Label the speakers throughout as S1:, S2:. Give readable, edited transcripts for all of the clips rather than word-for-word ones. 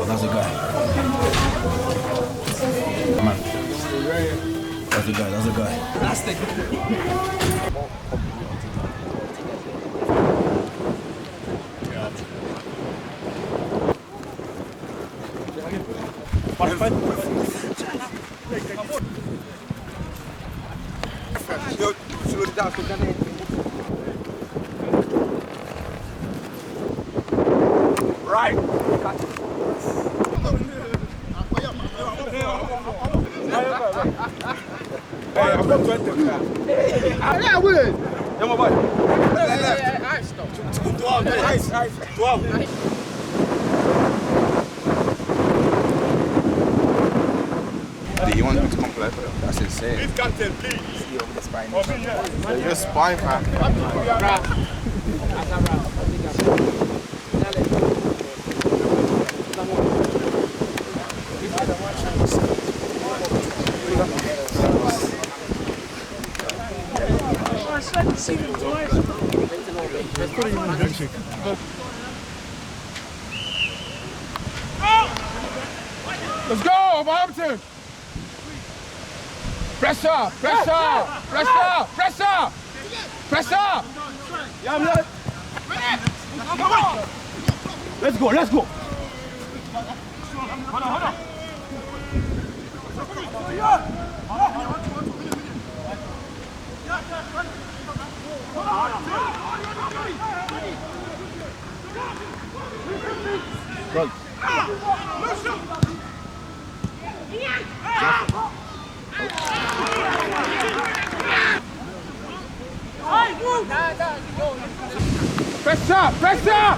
S1: That's a guy. Man. That's a guy, that's a guy. Plastic. Right. Hey, I'm not 20. Yeah, we. Yeah, my boy. Hey, stop. 12. Nice. 12.
S2: You want me to comply for that? That's insane.
S3: Please content, please.
S2: See over the spine. You're spine, man.
S3: Let's go, Bompton! Pressure! Yeah, let's go! Hold on. Run. Pressure!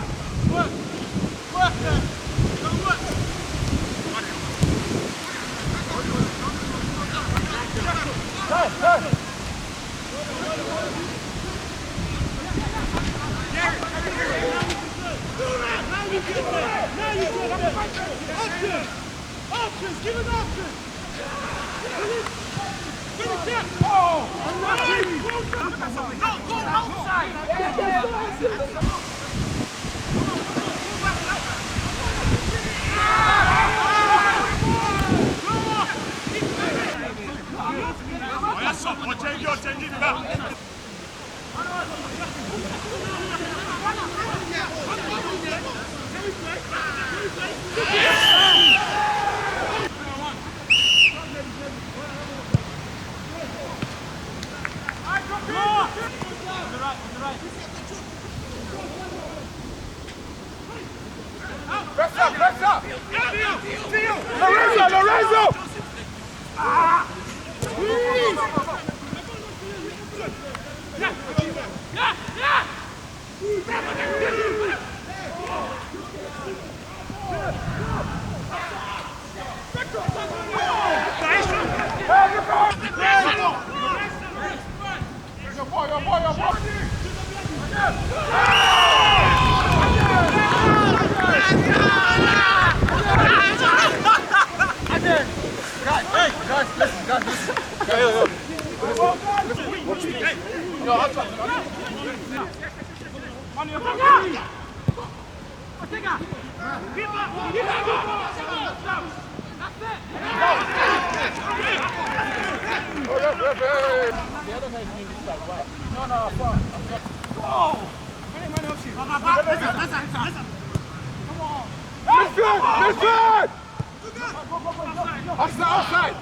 S3: Options, give an option! Go outside! Press up! Lorenzo! Midfield! Outside!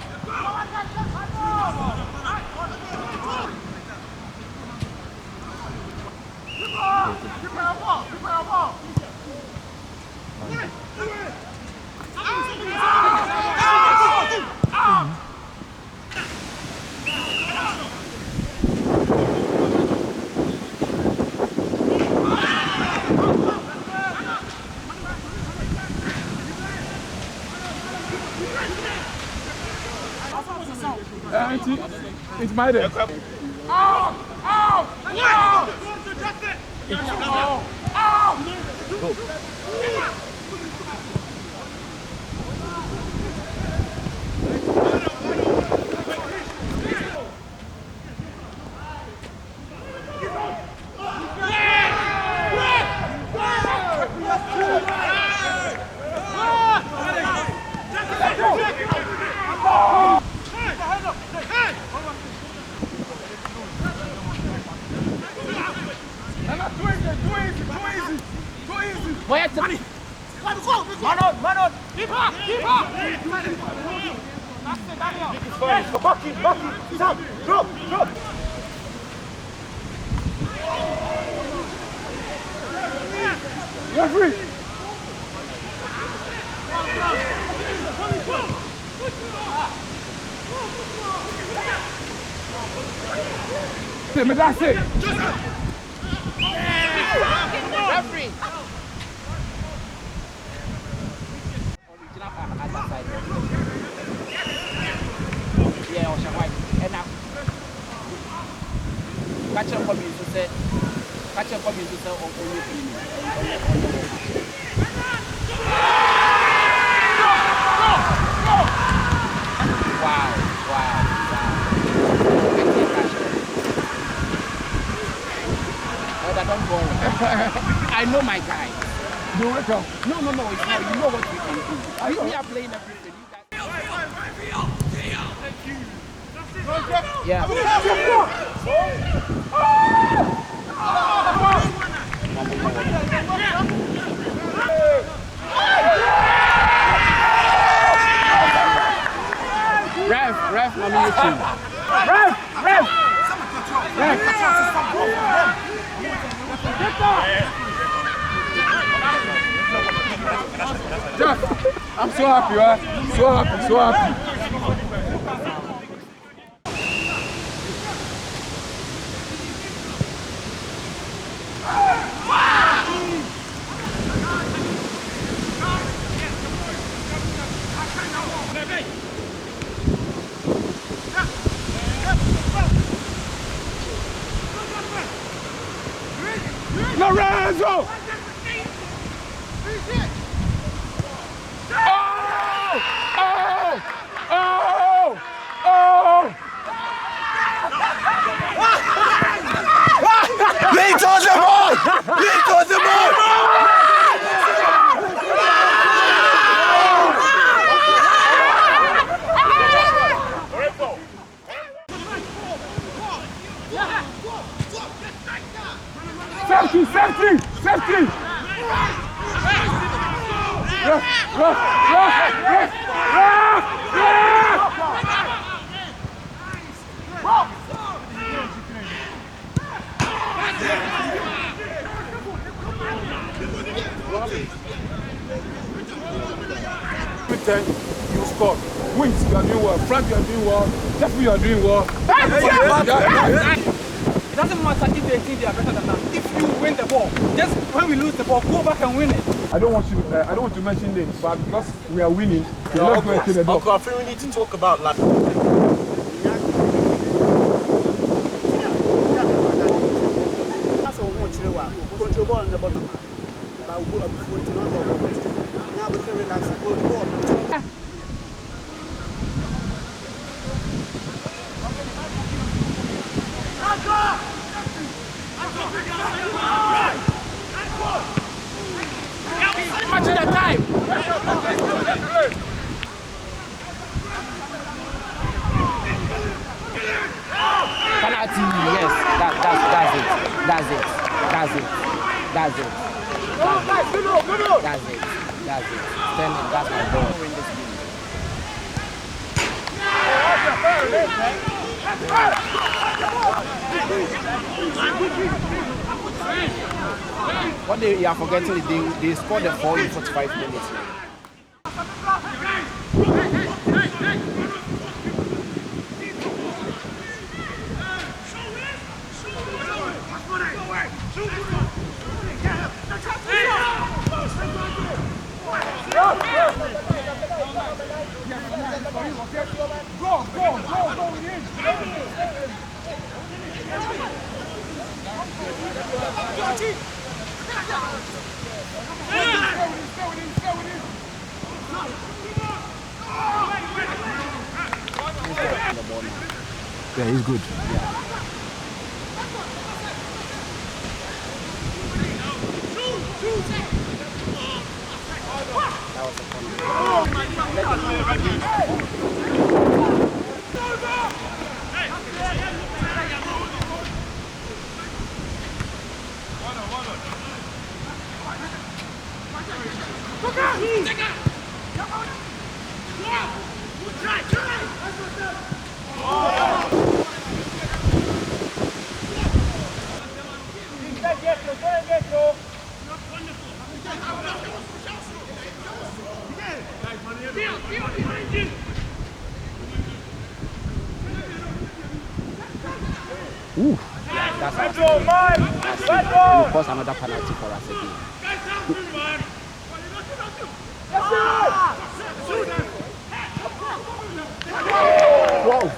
S3: It's my day.
S4: Boy, it's money. Man on. Keep up. That's it, Daniel. Yes, Bucky. Sam, drop.
S3: Referee! That's it.
S4: Referee. Yeah, Ocean White. And now, catch up for me to say, Wow. Oh, that don't go. I know my guy.
S3: Do it come.
S4: No, it's not. You know what we can do. We are playing everything. Yeah. Ref, mommy, you too.
S3: Ref! Jeff, I'm so happy, huh? So happy. Lorenzo!
S1: Leeds on the ball!
S3: Safety! Then you score. Wins, you are doing well. Frank, you are doing well. Jeffrey, you are doing well.
S4: It doesn't matter if they think they are better than us. If you win the ball, just when we lose the ball, go back and win it.
S3: I don't want to mention names, but because we are winning, we are not going to the door.
S1: Uncle, I think we need to talk about like.
S4: Much of the time. Penalty, yes, that's it. That's it. Standing, that's my ball. What they are forgetting is they scored the 4 in 45 minutes.
S3: Yeah, he's good.
S5: Ooh. That's will cause another penalty for us again. Whoa.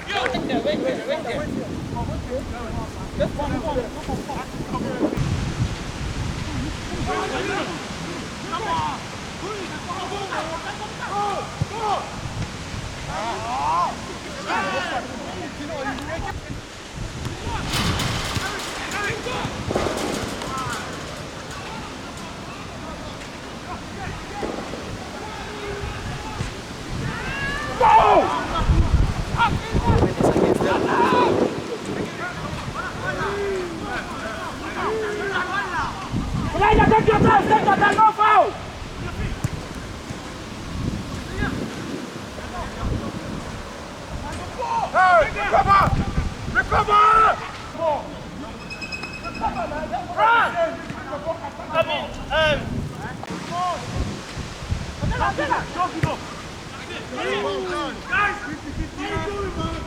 S5: Take your time, no foul!
S3: Hey, recover! Recover! Run!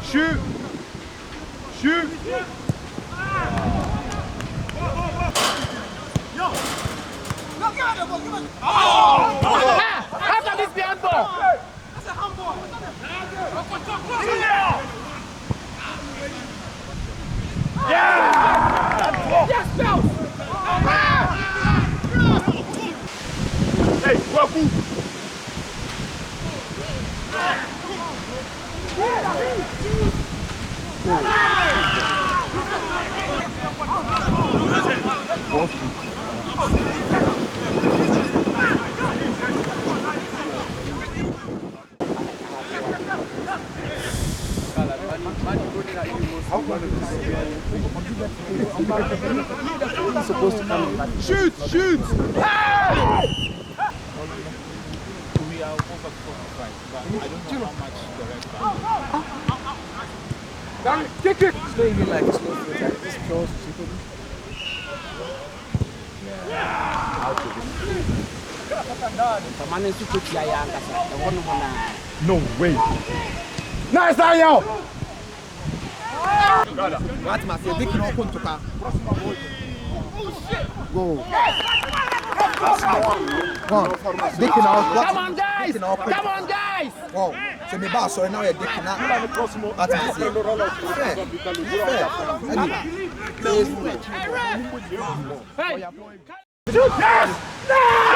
S3: Shoot! Shoot!
S5: After this, the handball!
S4: That's a handball!
S3: Yeah!
S5: Yes, Bill!
S3: Hey, Wabu! Shoot! Shoot! Hey!
S6: We are over 45, but I don't know how much the rest are.
S3: Kick it!
S5: It's not even like slow foot, like this pure stupid.
S3: No way! Nice, Daniel!
S2: What must you think of Kuntuka? Go. Dicking out.
S5: Come on, guys! Come on, guys!
S2: Wow. So me boss, so now you're dicking out. What is it?
S5: Hey!
S3: Yes! No!